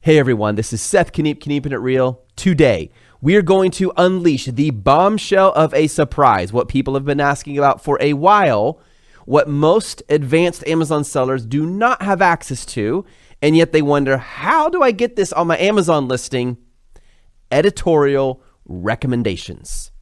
Hey everyone, this is Seth Kniep'n It Real. Today, we are going to unleash the bombshell of a surprise, what people have been asking about for a while, what most advanced Amazon sellers do not have access to, and yet they wonder, how do I get this on my Amazon listing? Editorial recommendations.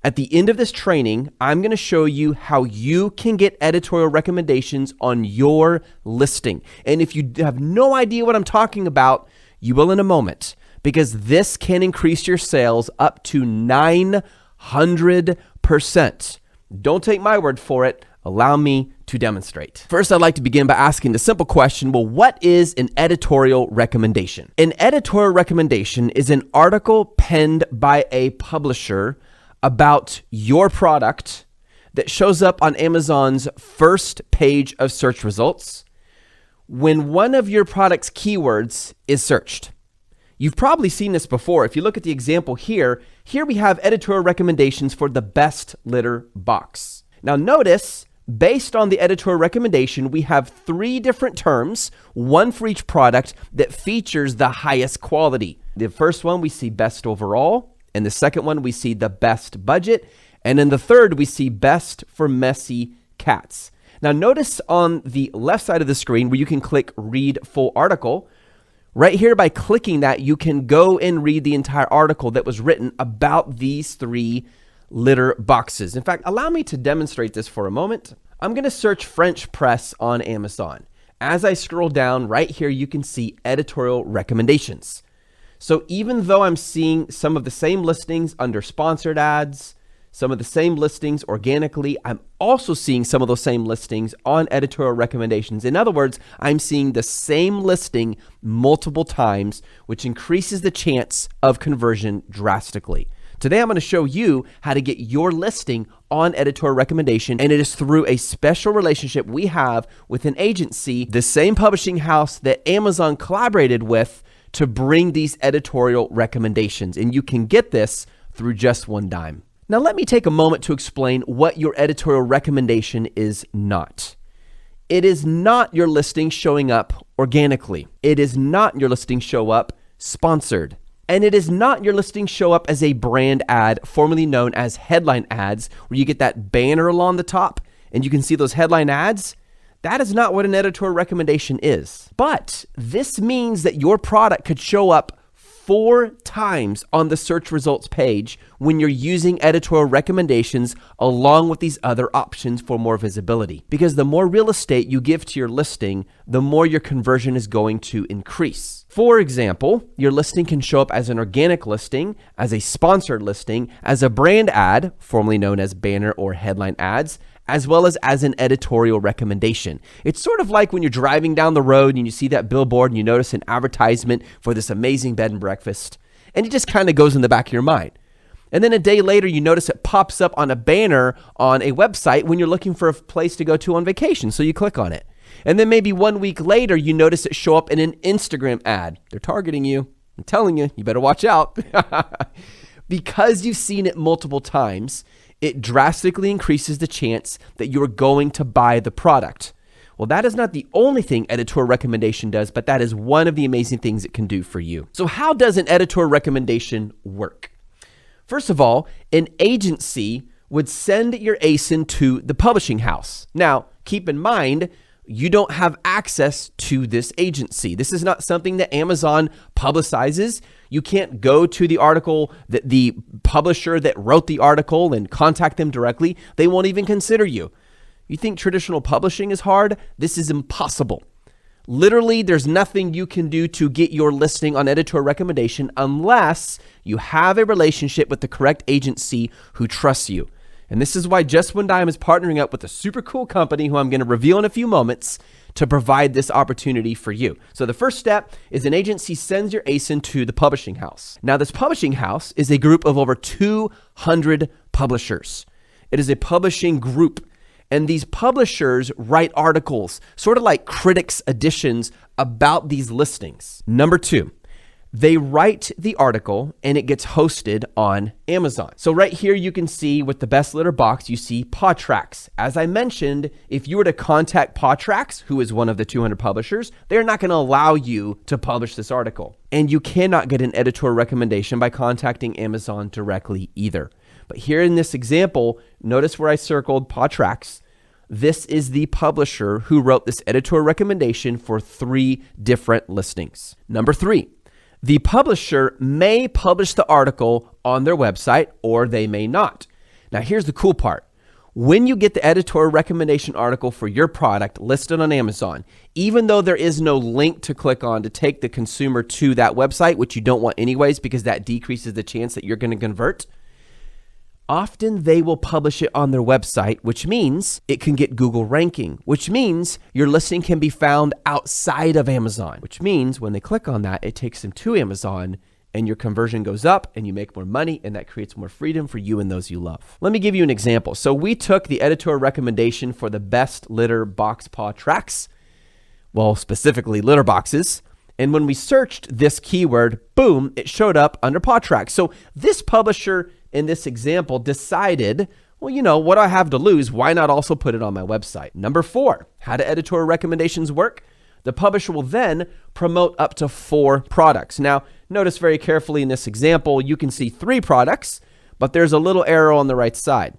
At the end of this training, I'm going to show you how you can get editorial recommendations on your listing. And if you have no idea what I'm talking about, you will in a moment, because this can increase your sales up to 900%. Don't take my word for it. Allow me to demonstrate. First, I'd like to begin by asking the simple question, well, what is an editorial recommendation? An editorial recommendation is an article penned by a publisher about your product that shows up on Amazon's first page of search results when one of your product's keywords is searched. You've probably seen this before. If you look at the example here we have editorial recommendations for the best litter box. Now notice, based on the editorial recommendation, we have 3 different terms, one for each product that features the highest quality. The first one we see best overall. In the second one, we see the best budget. And in the third, we see best for messy cats. Now notice on the left side of the screen where you can click read full article. Right here, by clicking that, you can go and read the entire article that was written about these 3 litter boxes. In fact, allow me to demonstrate this for a moment. I'm going to search French press on Amazon. As I scroll down right here, you can see editorial recommendations. So even though I'm seeing some of the same listings under sponsored ads, some of the same listings organically, I'm also seeing some of those same listings on editorial recommendations. In other words, I'm seeing the same listing multiple times, which increases the chance of conversion drastically. Today, I'm going to show you how to get your listing on editorial recommendation, and it is through a special relationship we have with an agency, the same publishing house that Amazon collaborated with to bring these editorial recommendations. And you can get this through just one dime. Now, let me take a moment to explain what your editorial recommendation is not. It is not your listing showing up organically. It is not your listing show up sponsored. And it is not your listing show up as a brand ad, formerly known as headline ads, where you get that banner along the top and you can see those headline ads. That is not what an editorial recommendation is. But this means that your product could show up 4 times on the search results page when you're using editorial recommendations along with these other options for more visibility. Because the more real estate you give to your listing, the more your conversion is going to increase. For example, your listing can show up as an organic listing, as a sponsored listing, as a brand ad, formerly known as banner or headline ads, as well as an editorial recommendation. It's sort of like when you're driving down the road and you see that billboard and you notice an advertisement for this amazing bed and breakfast, and it just kind of goes in the back of your mind. And then a day later, you notice it pops up on a banner on a website when you're looking for a place to go to on vacation, so you click on it. And then maybe 1 week later, you notice it show up in an Instagram ad. They're targeting you. I'm telling you, you better watch out. Because you've seen it multiple times, it drastically increases the chance that you're going to buy the product. Well, that is not the only thing editorial recommendation does, but that is one of the amazing things it can do for you. So how does an editorial recommendation work? First of all, an agency would send your ASIN to the publishing house. Now, keep in mind, you don't have access to this agency. This is not something that Amazon publicizes. You can't go to the article, the publisher that wrote the article, and contact them directly. They won't even consider you. You think traditional publishing is hard? This is impossible. Literally, there's nothing you can do to get your listing on editorial recommendation unless you have a relationship with the correct agency who trusts you. And this is why Just One Dime is partnering up with a super cool company who I'm going to reveal in a few moments to provide this opportunity for you. So the first step is an agency sends your ASIN to the publishing house. Now, this publishing house is a group of over 200 publishers. It is a publishing group. And these publishers write articles, sort of like critics' editions about these listings. Number 2, They write the article and it gets hosted on Amazon. So right here, you can see with the best litter box, you see Podtrax. As I mentioned, if you were to contact Podtrax, who is one of the 200 publishers, they're not going to allow you to publish this article. And you cannot get an editorial recommendation by contacting Amazon directly either. But here in this example, notice where I circled Podtrax. This is the publisher who wrote this editorial recommendation for 3 different listings. Number 3. The publisher may publish the article on their website or they may not. Now, here's the cool part. When you get the editorial recommendation article for your product listed on Amazon, even though there is no link to click on to take the consumer to that website, which you don't want anyways because that decreases the chance that you're going to convert, often they will publish it on their website, which means it can get Google ranking, which means your listing can be found outside of Amazon, which means when they click on that, it takes them to Amazon and your conversion goes up and you make more money and that creates more freedom for you and those you love. Let me give you an example. So we took the editorial recommendation for the best litter box Podtrax, well, specifically litter boxes. And when we searched this keyword, boom, it showed up under Podtrax. So this publisher in this example decided, well, you know, what do I have to lose? Why not also put it on my website? Number 4, how do editorial recommendations work? The publisher will then promote up to 4 products. Now, notice very carefully in this example, you can see 3 products, but there's a little arrow on the right side.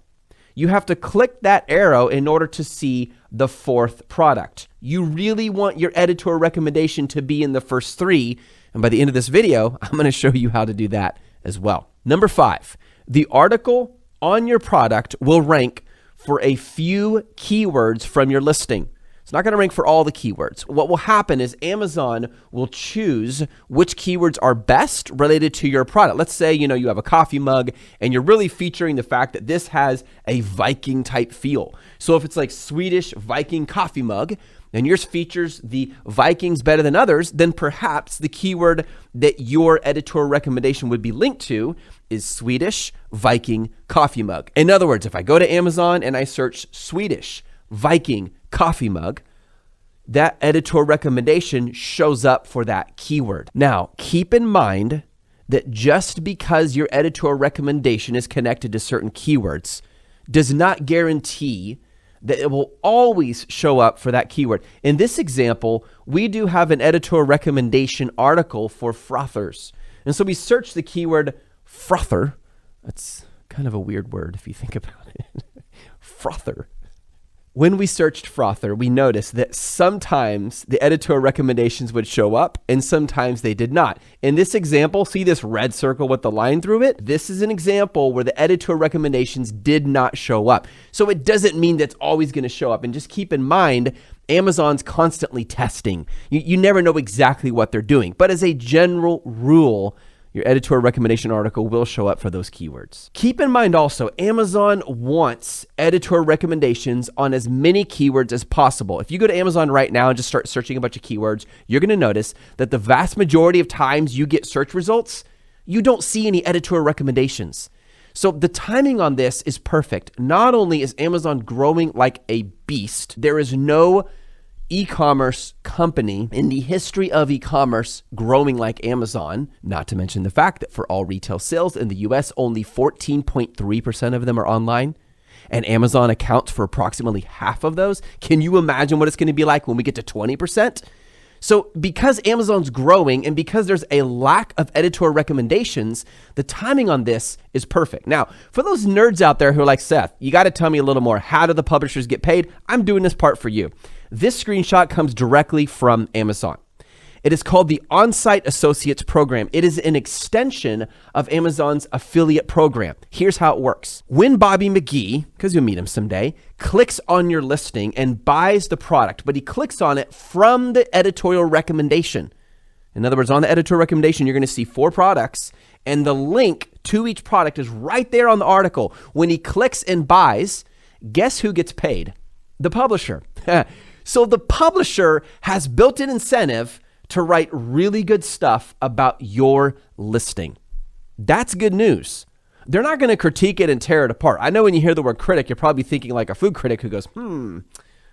You have to click that arrow in order to see the 4th product. You really want your editorial recommendation to be in the first 3. And by the end of this video, I'm going to show you how to do that as well. Number 5, the article on your product will rank for a few keywords from your listing. It's not going to rank for all the keywords. What will happen is Amazon will choose which keywords are best related to your product. Let's say, you know, you have a coffee mug and you're really featuring the fact that this has a Viking type feel. So if it's like Swedish Viking coffee mug and yours features the Vikings better than others, then perhaps the keyword that your editorial recommendation would be linked to is Swedish Viking coffee mug. In other words, if I go to Amazon and I search Swedish Viking coffee mug, that editorial recommendation shows up for that keyword. Now, keep in mind that just because your editorial recommendation is connected to certain keywords does not guarantee that it will always show up for that keyword. In this example, we do have an editorial recommendation article for frothers. And so we search the keyword frother. That's kind of a weird word if you think about it. Frother. When we searched Frother, we noticed that sometimes the editorial recommendations would show up and sometimes they did not. In this example, see this red circle with the line through it? This is an example where the editorial recommendations did not show up. So it doesn't mean that's always going to show up. And just keep in mind, Amazon's constantly testing. You never know exactly what they're doing. But as a general rule, your editorial recommendation article will show up for those keywords. Keep in mind also, Amazon wants editorial recommendations on as many keywords as possible. If you go to Amazon right now and just start searching a bunch of keywords, you're going to notice that the vast majority of times you get search results, you don't see any editorial recommendations. So the timing on this is perfect. Not only is Amazon growing like a beast, there is no e-commerce company in the history of e-commerce growing like Amazon, not to mention the fact that for all retail sales in the US, only 14.3% of them are online, and Amazon accounts for approximately half of those. Can you imagine what it's going to be like when we get to 20%? So because Amazon's growing and because there's a lack of editorial recommendations, the timing on this is perfect. Now, for those nerds out there who are like, Seth, you got to tell me a little more. How do the publishers get paid? I'm doing this part for you. This screenshot comes directly from Amazon. It is called the On-Site Associates Program. It is an extension of Amazon's affiliate program. Here's how it works. When Bobby McGee, because you'll meet him someday, clicks on your listing and buys the product, but he clicks on it from the editorial recommendation. In other words, on the editorial recommendation, you're going to see 4 products, and the link to each product is right there on the article. When he clicks and buys, guess who gets paid? The publisher. So the publisher has built-in incentive to write really good stuff about your listing. That's good news. They're not going to critique it and tear it apart. I know when you hear the word critic, you're probably thinking like a food critic who goes,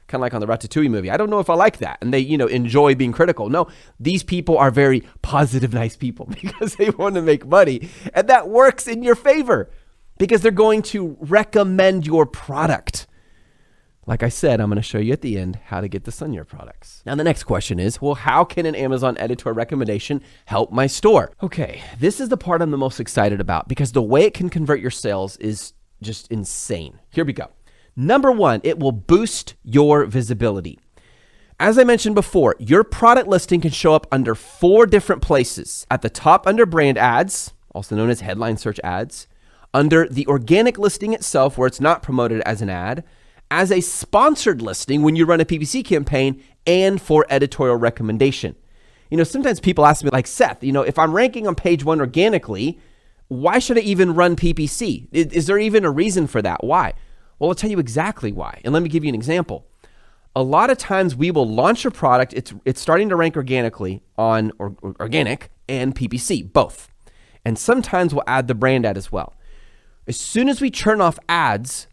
kind of like on the Ratatouille movie. I don't know if I like that. And they, enjoy being critical. No, these people are very positive, nice people because they want to make money. And that works in your favor because they're going to recommend your product. Like I said, I'm going to show you at the end how to get this on your products. Now, the next question is, well, how can an Amazon editorial recommendation help my store? Okay, this is the part I'm the most excited about because the way it can convert your sales is just insane. Here we go. Number one, it will boost your visibility. As I mentioned before, your product listing can show up under 4 different places. At the top under brand ads, also known as headline search ads, under the organic listing itself where it's not promoted as an ad, as a sponsored listing when you run a PPC campaign, and for editorial recommendation. Sometimes people ask me like, Seth, if I'm ranking on page 1 organically, why should I even run PPC? Is there even a reason for that? Why? Well, I'll tell you exactly why. And let me give you an example. A lot of times we will launch a product. It's starting to rank organically on organic and PPC, both. And sometimes we'll add the brand ad as well. As soon as we turn off ads,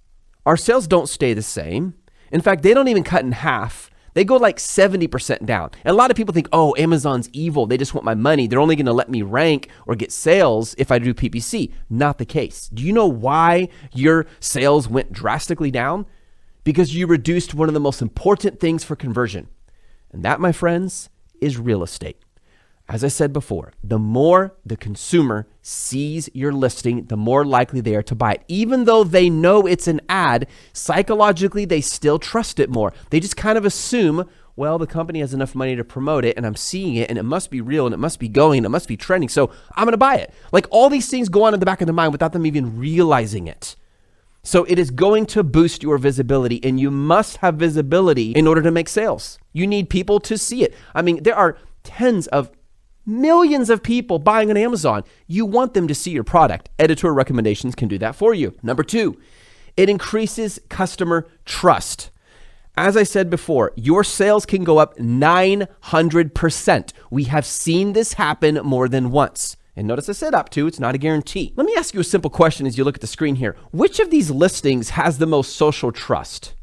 our sales don't stay the same. In fact, they don't even cut in half. They go like 70% down. And a lot of people think, oh, Amazon's evil. They just want my money. They're only going to let me rank or get sales if I do PPC. Not the case. Do you know why your sales went drastically down? Because you reduced one of the most important things for conversion. And that, my friends, is real estate. As I said before, the more the consumer sees your listing, the more likely they are to buy it. Even though they know it's an ad, psychologically, they still trust it more. They just kind of assume, well, the company has enough money to promote it and I'm seeing it and it must be real and it must be going and it must be trending. So I'm going to buy it. Like all these things go on in the back of their mind without them even realizing it. So it is going to boost your visibility, and you must have visibility in order to make sales. You need people to see it. I mean, there are tens of millions of people buying on Amazon. You want them to see your product. Editorial recommendations can do that for you. Number 2, it increases customer trust. As I said before, your sales can go up 900%. We have seen this happen more than once. And notice I said up to, it's not a guarantee. Let me ask you a simple question as you look at the screen here. Which of these listings has the most social trust?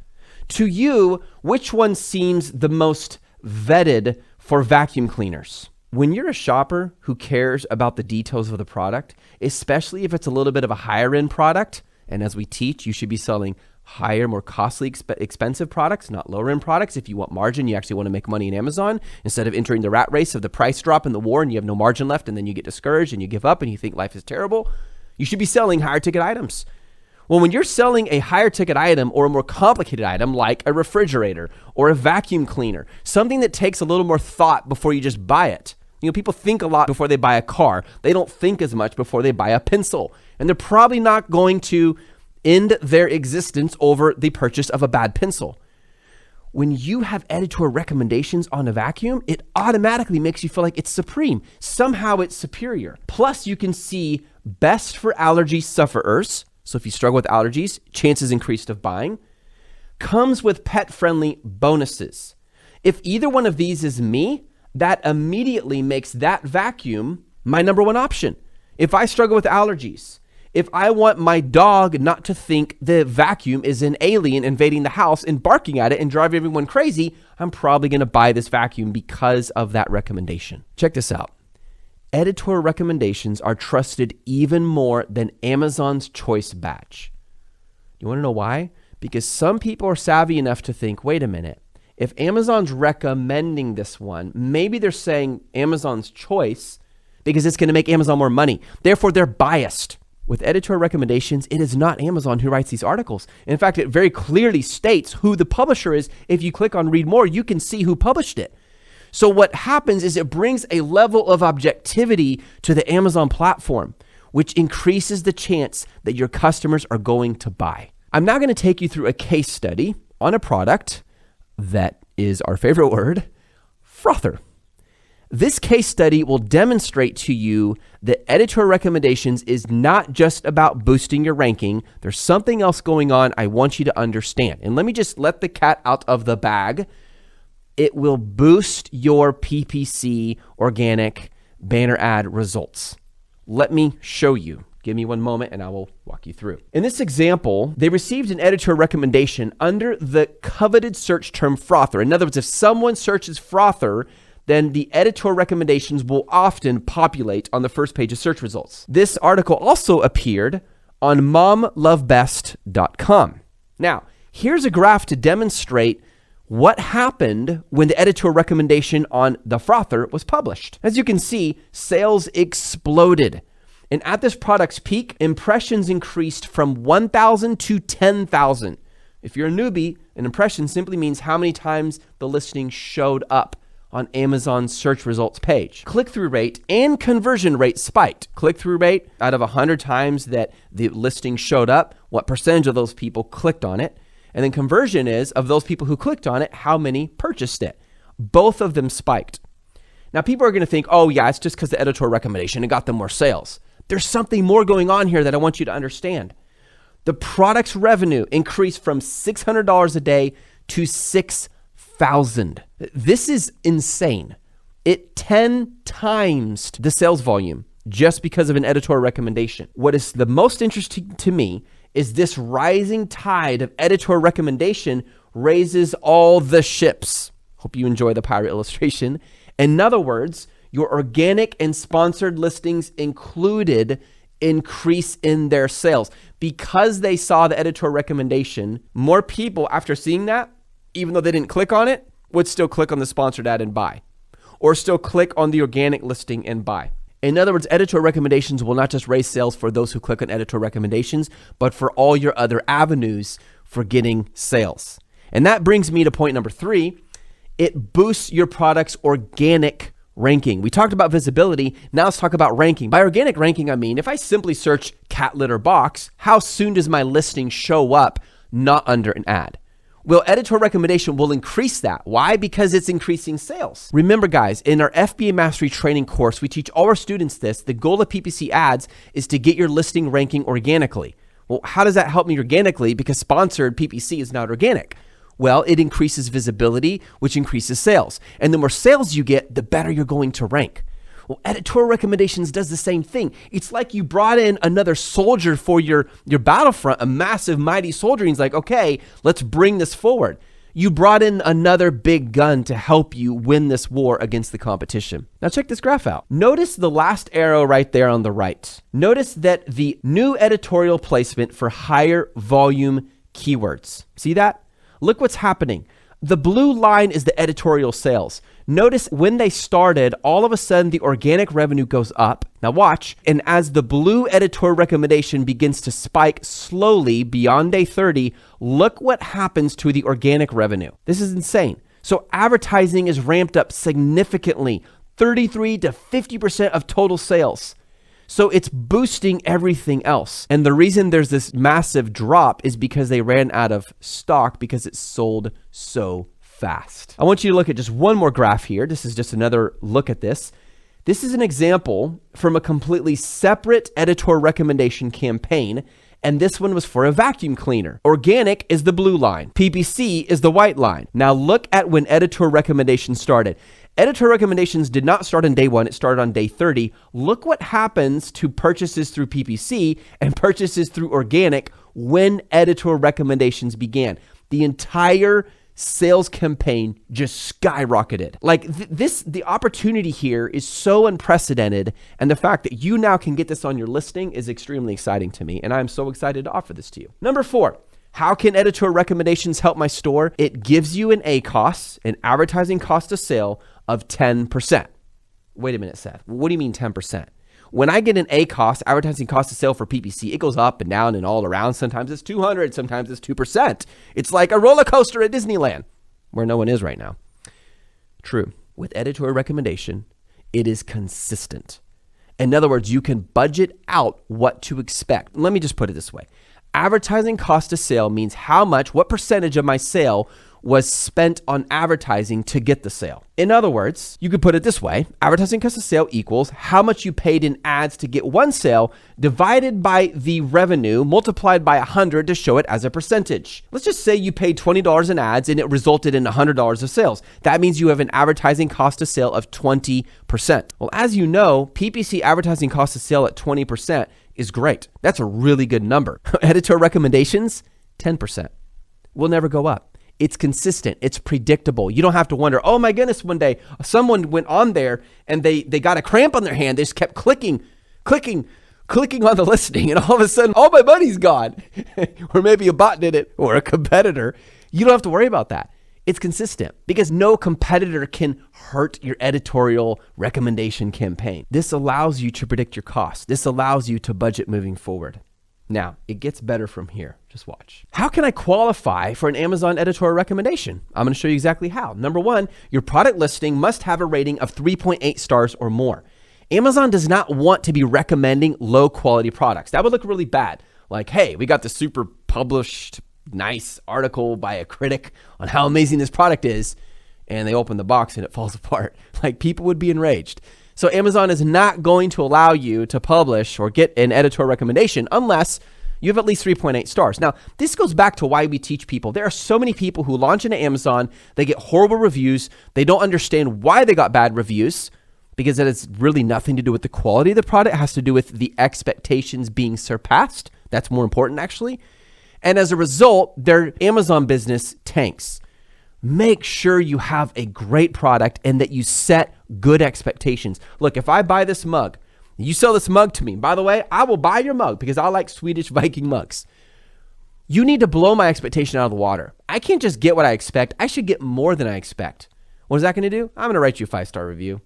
To you, which one seems the most vetted for vacuum cleaners? When you're a shopper who cares about the details of the product, especially if it's a little bit of a higher end product, and as we teach, you should be selling higher, more costly, expensive products, not lower end products. If you want margin, you actually want to make money in Amazon instead of entering the rat race of the price drop in the war and you have no margin left and then you get discouraged and you give up and you think life is terrible. You should be selling higher ticket items. Well, when you're selling a higher ticket item or a more complicated item like a refrigerator or a vacuum cleaner, something that takes a little more thought before you just buy it. People think a lot before they buy a car. They don't think as much before they buy a pencil. And they're probably not going to end their existence over the purchase of a bad pencil. When you have editorial recommendations on a vacuum, it automatically makes you feel like it's supreme. Somehow it's superior. Plus, you can see best for allergy sufferers. So if you struggle with allergies, chances increased of buying. Comes with pet-friendly bonuses. If either one of these is me, that immediately makes that vacuum my number one option. If I struggle with allergies, if I want my dog not to think the vacuum is an alien invading the house and barking at it and driving everyone crazy, I'm probably going to buy this vacuum because of that recommendation. Check this out. Editorial recommendations are trusted even more than Amazon's choice badge. You want to know why? Because some people are savvy enough to think, wait a minute, if Amazon's recommending this one, maybe they're saying Amazon's choice because it's going to make Amazon more money. Therefore, they're biased. With editorial recommendations, it is not Amazon who writes these articles. In fact, it very clearly states who the publisher is. If you click on read more, you can see who published it. So what happens is it brings a level of objectivity to the Amazon platform, which increases the chance that your customers are going to buy. I'm now going to take you through a case study on a product that is our favorite word, Frother. This case study will demonstrate to you that editorial recommendations is not just about boosting your ranking. There's something else going on I want you to understand. And let me just let the cat out of the bag. It will boost your PPC organic banner ad results. Let me show you. Give me one moment and I will walk you through. In this example, they received an editorial recommendation under the coveted search term Frother. In other words, if someone searches Frother, then the editorial recommendations will often populate on the first page of search results. This article also appeared on momlovebest.com. Now, here's a graph to demonstrate what happened when the editorial recommendation on the Frother was published. As you can see, sales exploded. And at this product's peak, impressions increased from 1,000 to 10,000. If you're a newbie, an impression simply means how many times the listing showed up on Amazon's search results page. Click-through rate and conversion rate spiked. Click-through rate, out of 100 times that the listing showed up, what percentage of those people clicked on it? And then conversion is, of those people who clicked on it, how many purchased it? Both of them spiked. Now, people are going to think, oh yeah, it's just because the editorial recommendation, it got them more sales. There's something more going on here that I want you to understand. The product's revenue increased from $600 a day to $6,000. This is insane. It 10 times the sales volume just because of an editorial recommendation. What is the most interesting to me is this rising tide of editorial recommendation raises all the ships. Hope you enjoy the pirate illustration. In other words, your organic and sponsored listings included increase in their sales. Because they saw the editorial recommendation, more people after seeing that, even though they didn't click on it, would still click on the sponsored ad and buy, or still click on the organic listing and buy. In other words, editorial recommendations will not just raise sales for those who click on editorial recommendations, but for all your other avenues for getting sales. And that brings me to point number 3. It boosts your product's organic ranking. We talked about visibility. Now let's talk about ranking. By organic ranking, I mean, if I simply search cat litter box, how soon does my listing show up not under an ad? Well, editorial recommendation will increase that. Why? Because it's increasing sales. Remember, guys, in our FBA Mastery training course, we teach all our students this. The goal of PPC ads is to get your listing ranking organically. Well, how does that help me organically? Because sponsored PPC is not organic. Well, it increases visibility, which increases sales. And the more sales you get, the better you're going to rank. Well, editorial recommendations does the same thing. It's like you brought in another soldier for your battlefront, a massive, mighty soldier. And he's like, okay, let's bring this forward. You brought in another big gun to help you win this war against the competition. Now check this graph out. Notice the last arrow right there on the right. Notice that the new editorial placement for higher volume keywords. See that? Look what's happening. The blue line is the editorial sales. Notice when they started, all of a sudden the organic revenue goes up. Now watch. And as the blue editorial recommendation begins to spike slowly beyond day 30, look what happens to the organic revenue. This is insane. So advertising is ramped up significantly, 33 to 50% of total sales. So it's boosting everything else. And the reason there's this massive drop is because they ran out of stock because it sold so fast. I want you to look at just one more graph here. This is just another look at this. This is an example from a completely separate editorial recommendation campaign. And this one was for a vacuum cleaner. Organic is the blue line. PPC is the white line. Now look at when editorial recommendations started. Editorial recommendations did not start on day 1. It started on day 30. Look what happens to purchases through PPC and purchases through organic when editorial recommendations began. The entire sales campaign just skyrocketed. Like the opportunity here is so unprecedented, and the fact that you now can get this on your listing is extremely exciting to me, and I'm so excited to offer this to you. Number 4, how can editorial recommendations help my store? It gives you an ACoS, an advertising cost of sale, of 10%. Wait a minute, Seth. What do you mean 10%? When I get an ACoS, advertising cost of sale for PPC, it goes up and down and all around. Sometimes it's 200, sometimes it's 2%. It's like a roller coaster at Disneyland, where no one is right now. True. With editorial recommendation, it is consistent. In other words, you can budget out what to expect. Let me just put it this way. Advertising cost of sale means how much, what percentage of my sale was spent on advertising to get the sale. In other words, you could put it this way: advertising cost of sale equals how much you paid in ads to get one sale divided by the revenue multiplied by 100 to show it as a percentage. Let's just say you paid $20 in ads and it resulted in $100 of sales. That means you have an advertising cost of sale of 20%. Well, as you know, PPC advertising cost of sale at 20% is great. That's a really good number. Editorial recommendations, 10%. Will never go up. It's consistent. It's predictable. You don't have to wonder, oh my goodness, one day someone went on there and they got a cramp on their hand. They just kept clicking on the listing, and all of a sudden, all my money's gone. Or maybe a bot did it, or a competitor. You don't have to worry about that. It's consistent because no competitor can hurt your editorial recommendation campaign. This allows you to predict your costs. This allows you to budget moving forward. Now, it gets better from here. Just watch. How can I qualify for an Amazon editorial recommendation? I'm going to show you exactly how. Number one, your product listing must have a rating of 3.8 stars or more. Amazon does not want to be recommending low quality products. That would look really bad. Like, hey, we got the super published, nice article by a critic on how amazing this product is, and they open the box and it falls apart. Like, people would be enraged. So Amazon is not going to allow you to publish or get an editorial recommendation unless you have at least 3.8 stars. Now, this goes back to why we teach people. There are so many people who launch into Amazon, they get horrible reviews, they don't understand why they got bad reviews, because it has really nothing to do with the quality of the product. It has to do with the expectations being surpassed. That's more important, actually. And as a result, their Amazon business tanks. Make sure you have a great product and that you set good expectations. Look, if I buy this mug, you sell this mug to me. By the way, I will buy your mug because I like Swedish Viking mugs. You need to blow my expectation out of the water. I can't just get what I expect. I should get more than I expect. What is that going to do? I'm going to write you a 5-star review.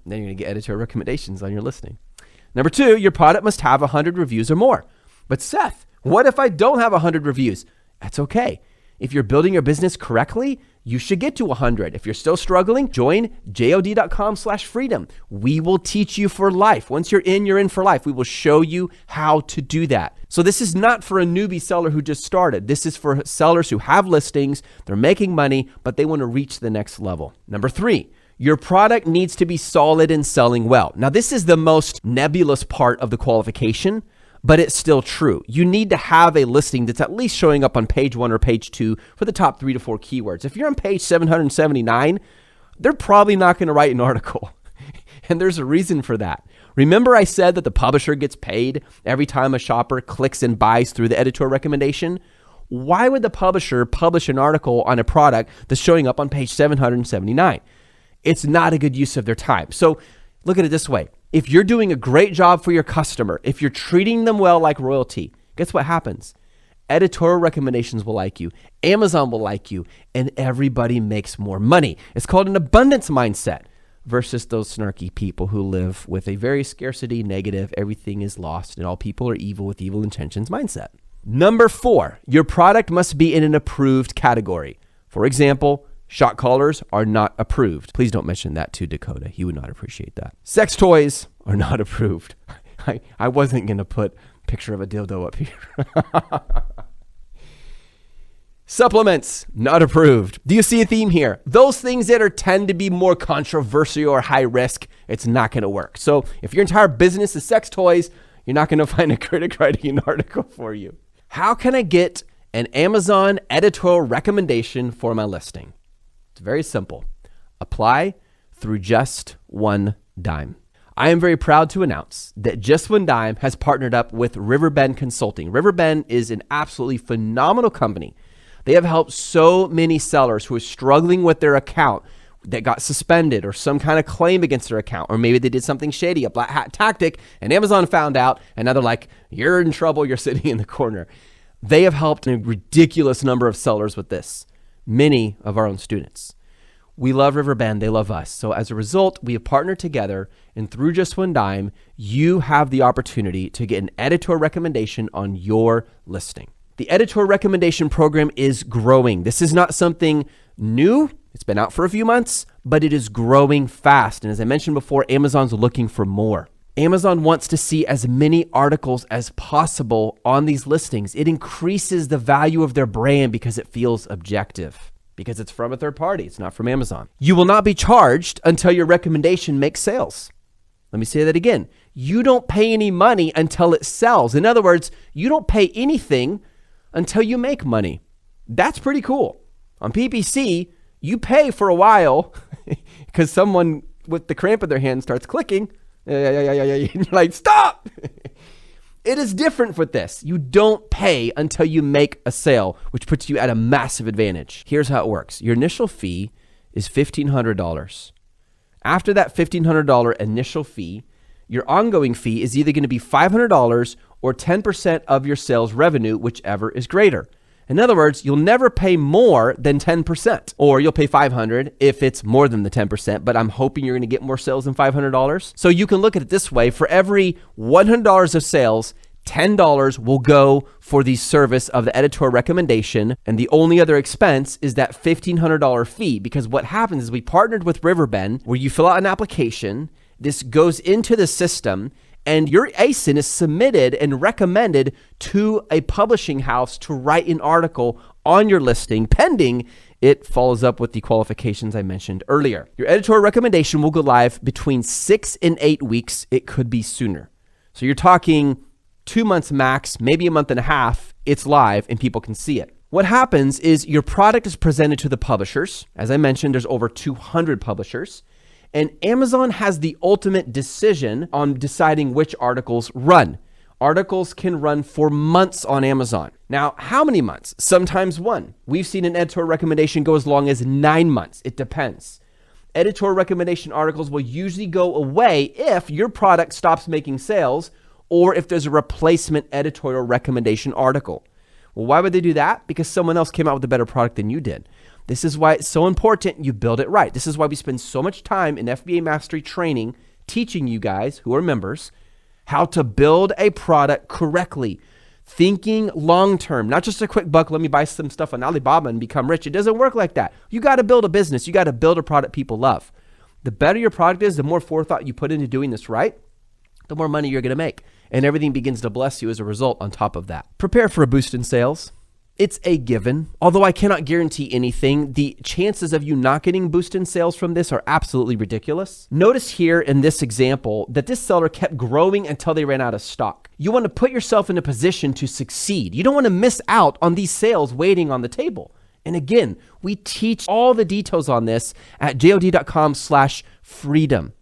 Then you're going to get editorial recommendations on your listing. Number two, your product must have 100 reviews or more. But Seth, what if I don't have 100 reviews? That's okay. If you're building your business correctly, you should get to 100. If you're still struggling, join JOD.com/freedom. We will teach you for life. Once you're in for life. We will show you how to do that. So this is not for a newbie seller who just started. This is for sellers who have listings, they're making money, but they want to reach the next level. Number three, your product needs to be solid and selling well. Now, this is the most nebulous part of the qualification, but it's still true. You need to have a listing that's at least showing up on page 1 or page 2 for the top 3 to 4 keywords. If you're on page 779, they're probably not going to write an article. And there's a reason for that. Remember I said that the publisher gets paid every time a shopper clicks and buys through the editorial recommendation? Why would the publisher publish an article on a product that's showing up on page 779? It's not a good use of their time. So look at it this way. If you're doing a great job for your customer, if you're treating them well like royalty, guess what happens? Editorial recommendations will like you, Amazon will like you, and everybody makes more money. It's called an abundance mindset versus those snarky people who live with a very scarcity, negative, everything is lost, and all people are evil with evil intentions mindset. Number 4, your product must be in an approved category. For example, shot callers are not approved. Please don't mention that to Dakota. He would not appreciate that. Sex toys are not approved. I wasn't going to put a picture of a dildo up here. Supplements, not approved. Do you see a theme here? Those things that tend to be more controversial or high risk, it's not going to work. So if your entire business is sex toys, you're not going to find a critic writing an article for you. How can I get an Amazon editorial recommendation for my listing? It's very simple. Apply through Just One Dime. I am very proud to announce that Just One Dime has partnered up with Riverbend Consulting. Riverbend is an absolutely phenomenal company. They have helped so many sellers who are struggling with their account that got suspended or some kind of claim against their account, or maybe they did something shady, a black hat tactic, and Amazon found out, and now they're like, you're in trouble, you're sitting in the corner. They have helped a ridiculous number of sellers with this. Many of our own students. We love Riverbend, they love us. So as a result, we have partnered together, and through Just One Dime, you have the opportunity to get an editorial recommendation on your listing. The editorial recommendation program is growing. This is not something new. It's been out for a few months, but it is growing fast. And as I mentioned before, Amazon's looking for more. Amazon wants to see as many articles as possible on these listings. It increases the value of their brand because it feels objective. because it's from a third party. It's not from Amazon. You will not be charged until your recommendation makes sales. Let me say that again. You don't pay any money until it sells. In other words, you don't pay anything until you make money. That's pretty cool. On PPC, you pay for a while because someone with the cramp in their hand starts clicking. And you're like, stop. It is different with this. You don't pay until you make a sale, which puts you at a massive advantage. Here's how it works. Your initial fee is $1,500. After that $1,500 initial fee, your ongoing fee is either going to be $500 or 10% of your sales revenue, whichever is greater. In other words, you'll never pay more than 10%, or you'll pay $500 if it's more than the 10%, but I'm hoping you're going to get more sales than $500. So you can look at it this way. For every $100 of sales, $10 will go for the service of the editorial recommendation, and the only other expense is that $1,500 fee, because what happens is we partnered with Riverbend, where you fill out an application, this goes into the system, and your ASIN is submitted and recommended to a publishing house to write an article on your listing, pending it follows up with the qualifications I mentioned earlier. Your editorial recommendation will go live between 6 and 8 weeks. It could be sooner. So you're talking 2 months max, maybe a month and a half, it's live and people can see it. What happens is your product is presented to the publishers. As I mentioned, there's over 200 publishers. And Amazon has the ultimate decision on deciding which articles run. Articles can run for months on Amazon. Now, how many months? Sometimes 1. We've seen an editorial recommendation go as long as 9 months. It depends. Editorial recommendation articles will usually go away if your product stops making sales or if there's a replacement editorial recommendation article. Well, why would they do that? Because someone else came out with a better product than you did. This is why it's so important you build it right. This is why we spend so much time in FBA Mastery training teaching you guys who are members how to build a product correctly, thinking long-term, not just a quick buck, let me buy some stuff on Alibaba and become rich. It doesn't work like that. You got to build a business. You got to build a product people love. The better your product is, the more forethought you put into doing this right, the more money you're going to make. And everything begins to bless you as a result on top of that. Prepare for a boost in sales. It's a given. Although I cannot guarantee anything, the chances of you not getting boost in sales from this are absolutely ridiculous. Notice here in this example that this seller kept growing until they ran out of stock. You want to put yourself in a position to succeed. You don't want to miss out on these sales waiting on the table. And again, we teach all the details on this at JOD.com/freedom.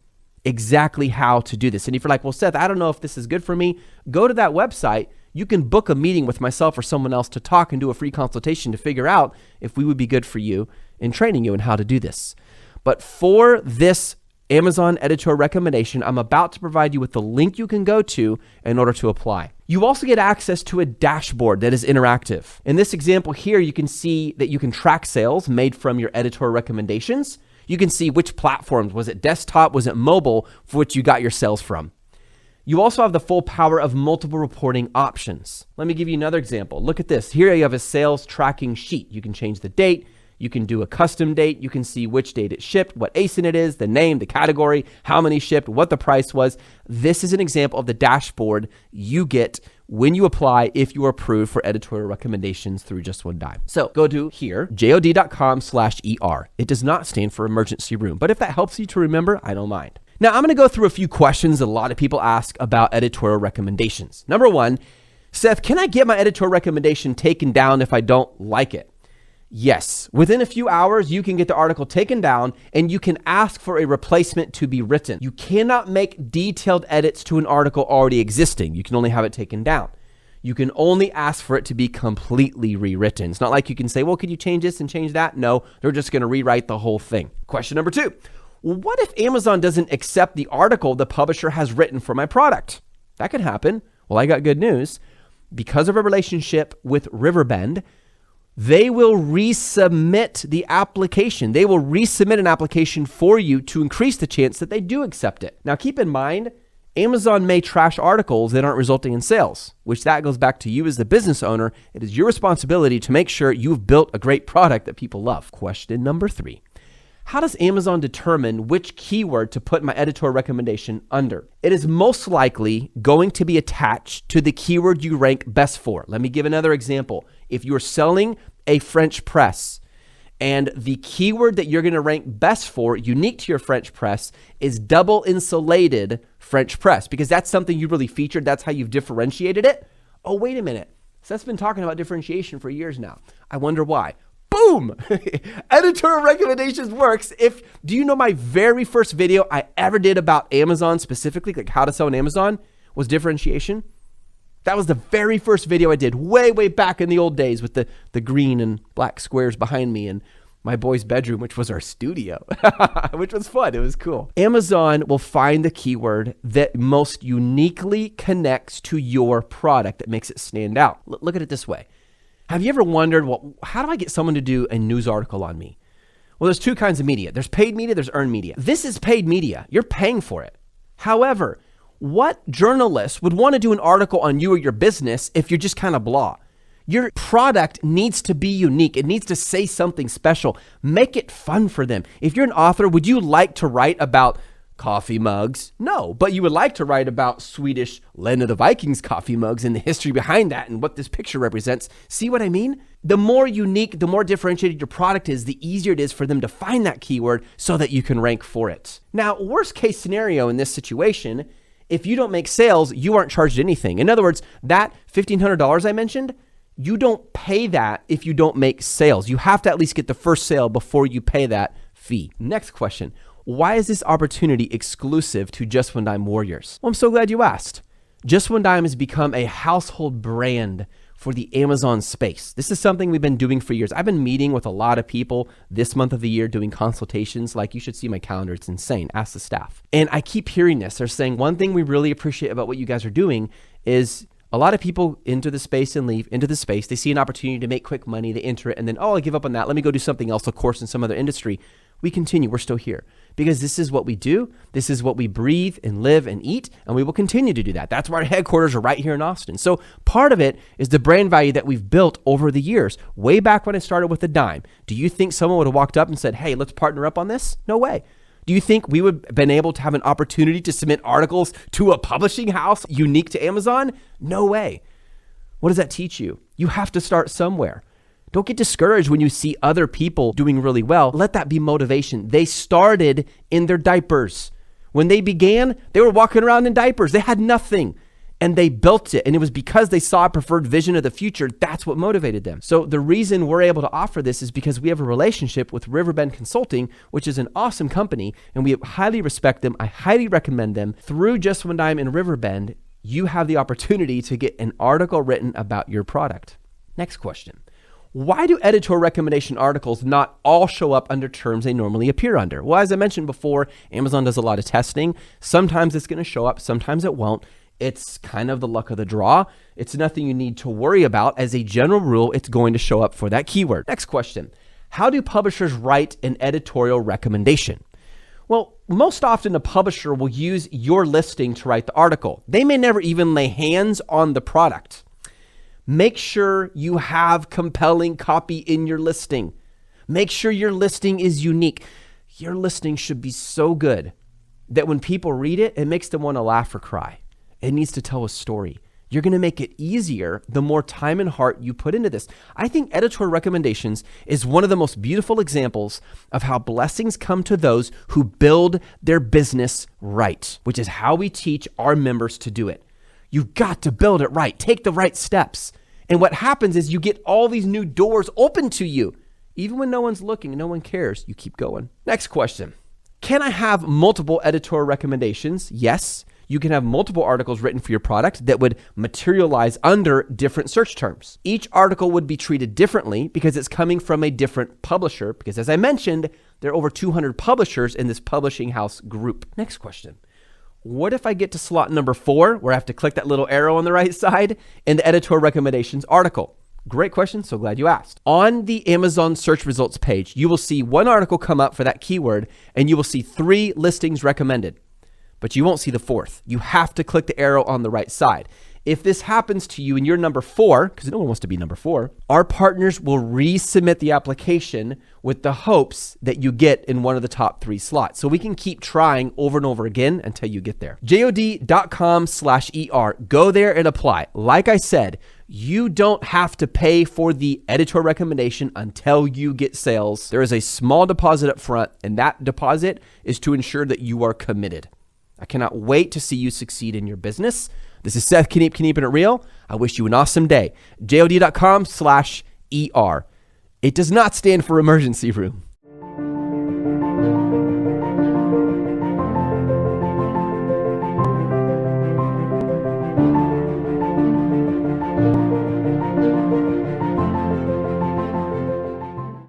Exactly how to do this. And if you're like, well, Seth, I don't know if this is good for me, go to that website. You can book a meeting with myself or someone else to talk and do a free consultation to figure out if we would be good for you in training you in how to do this. But for this Amazon editorial recommendation, I'm about to provide you with the link you can go to in order to apply. You also get access to a dashboard that is interactive. In this example here, you can see that you can track sales made from your editorial recommendations. You can see which platforms, was it desktop, was it mobile, for which you got your sales from. You also have the full power of multiple reporting options. Let me give you another example. Look at this. Here you have a sales tracking sheet. You can change the date. You can do a custom date. You can see which date it shipped, what ASIN it is, the name, the category, how many shipped, what the price was. This is an example of the dashboard you get when you apply if you are approved for editorial recommendations through just one dime. So go to here, JOD.com/ER. It does not stand for emergency room, but if that helps you to remember, I don't mind. Now, I'm going to go through a few questions that a lot of people ask about editorial recommendations. Number 1, Seth, can I get my editorial recommendation taken down if I don't like it? Yes. Within a few hours, you can get the article taken down and you can ask for a replacement to be written. You cannot make detailed edits to an article already existing. You can only have it taken down. You can only ask for it to be completely rewritten. It's not like you can say, well, could you change this and change that? No, they're just going to rewrite the whole thing. Question number 2. Well, what if Amazon doesn't accept the article the publisher has written for my product? That could happen. Well, I got good news. Because of a relationship with Riverbend, they will resubmit the application. They will resubmit an application for you to increase the chance that they do accept it. Now, keep in mind, Amazon may trash articles that aren't resulting in sales, which that goes back to you as the business owner. It is your responsibility to make sure you've built a great product that people love. Question number 3. How does Amazon determine which keyword to put my editorial recommendation under? It is most likely going to be attached to the keyword you rank best for. Let me give another example. If you're selling a French press And the keyword that you're going to rank best for, unique to your French press, is double insulated French press, because that's something you really featured. That's how you've differentiated it. Oh, wait a minute. Seth's been talking about differentiation for years now. I wonder why. Boom! Editorial recommendations works. Do you know my very first video I ever did about Amazon specifically, like how to sell on Amazon, was differentiation? That was the very first video I did way, way back in the old days with the green and black squares behind me and my boy's bedroom, which was our studio, which was fun. It was cool. Amazon will find the keyword that most uniquely connects to your product that makes it stand out. Look at it this way. Have you ever wondered, well, how do I get someone to do a news article on me? Well, there's two kinds of media. There's paid media, there's earned media. This is paid media. You're paying for it. However, what journalist would want to do an article on you or your business if you're just kind of blah? Your product needs to be unique. It needs to say something special. Make it fun for them. If you're an author, would you like to write about coffee mugs? No, but you would like to write about Swedish Land of the Vikings coffee mugs and the history behind that and what this picture represents. See what I mean? The more unique, the more differentiated your product is, the easier it is for them to find that keyword so that you can rank for it. Now, worst case scenario in this situation, if you don't make sales, you aren't charged anything. In other words, that $1,500 I mentioned, you don't pay that if you don't make sales. You have to at least get the first sale before you pay that fee. Next question. Why is this opportunity exclusive to Just One Dime Warriors? Well, I'm so glad you asked. Just One Dime has become a household brand for the Amazon space. This is something we've been doing for years. I've been meeting with a lot of people this month of the year doing consultations. Like, you should see my calendar. It's insane. Ask the staff. And I keep hearing this. They're saying one thing we really appreciate about what you guys are doing is a lot of people enter the space and leave into the space. They see an opportunity to make quick money. They enter it and then, oh, I give up on that. Let me go do something else, of course, in some other industry. We continue. We're still here because this is what we do. This is what we breathe and live and eat, and we will continue to do that. That's why our headquarters are right here in Austin. So part of it is the brand value that we've built over the years. Way back when I started with a dime, do you think someone would have walked up and said, hey, let's partner up on this? No way. Do you think we would have been able to have an opportunity to submit articles to a publishing house unique to Amazon? No way. What does that teach you? You have to start somewhere. Don't get discouraged when you see other people doing really well. Let that be motivation. They started in their diapers. When they began, they were walking around in diapers. They had nothing and they built it. And it was because they saw a preferred vision of the future. That's what motivated them. So the reason we're able to offer this is because we have a relationship with Riverbend Consulting, which is an awesome company, and we highly respect them. I highly recommend them. Through Just One Dime and Riverbend, you have the opportunity to get an article written about your product. Next question. Why do editorial recommendation articles not all show up under terms they normally appear under? Well, as I mentioned before, Amazon does a lot of testing. Sometimes it's going to show up, sometimes it won't. It's kind of the luck of the draw. It's nothing you need to worry about. As a general rule, it's going to show up for that keyword. Next question. How do publishers write an editorial recommendation? Well, most often a publisher will use your listing to write the article. They may never even lay hands on the product. Make sure you have compelling copy in your listing. Make sure your listing is unique. Your listing should be so good that when people read it, it makes them want to laugh or cry. It needs to tell a story. You're going to make it easier the more time and heart you put into this. I think editorial recommendations is one of the most beautiful examples of how blessings come to those who build their business right, which is how we teach our members to do it. You've got to build it right. Take the right steps. And what happens is you get all these new doors open to you. Even when no one's looking and no one cares, you keep going. Next question. Can I have multiple editorial recommendations? Yes. You can have multiple articles written for your product that would materialize under different search terms. Each article would be treated differently because it's coming from a different publisher. Because as I mentioned, there are over 200 publishers in this publishing house group. Next question. What if I get to slot number 4, where I have to click that little arrow on the right side in the editorial recommendations article? Great question. So glad you asked. On the Amazon search results page, you will see one article come up for that keyword, and you will see 3 listings recommended, but you won't see the 4th. You have to click the arrow on the right side. If this happens to you and you're number 4, because no one wants to be number 4, our partners will resubmit the application with the hopes that you get in one of the top 3 slots. So we can keep trying over and over again until you get there. JOD.com/ER. Go there and apply. Like I said, you don't have to pay for the editorial recommendation until you get sales. There is a small deposit up front, and that deposit is to ensure that you are committed. I cannot wait to see you succeed in your business. This is Seth Kniep'n It Real. I wish you an awesome day. JOD.com/ER. It does not stand for emergency room.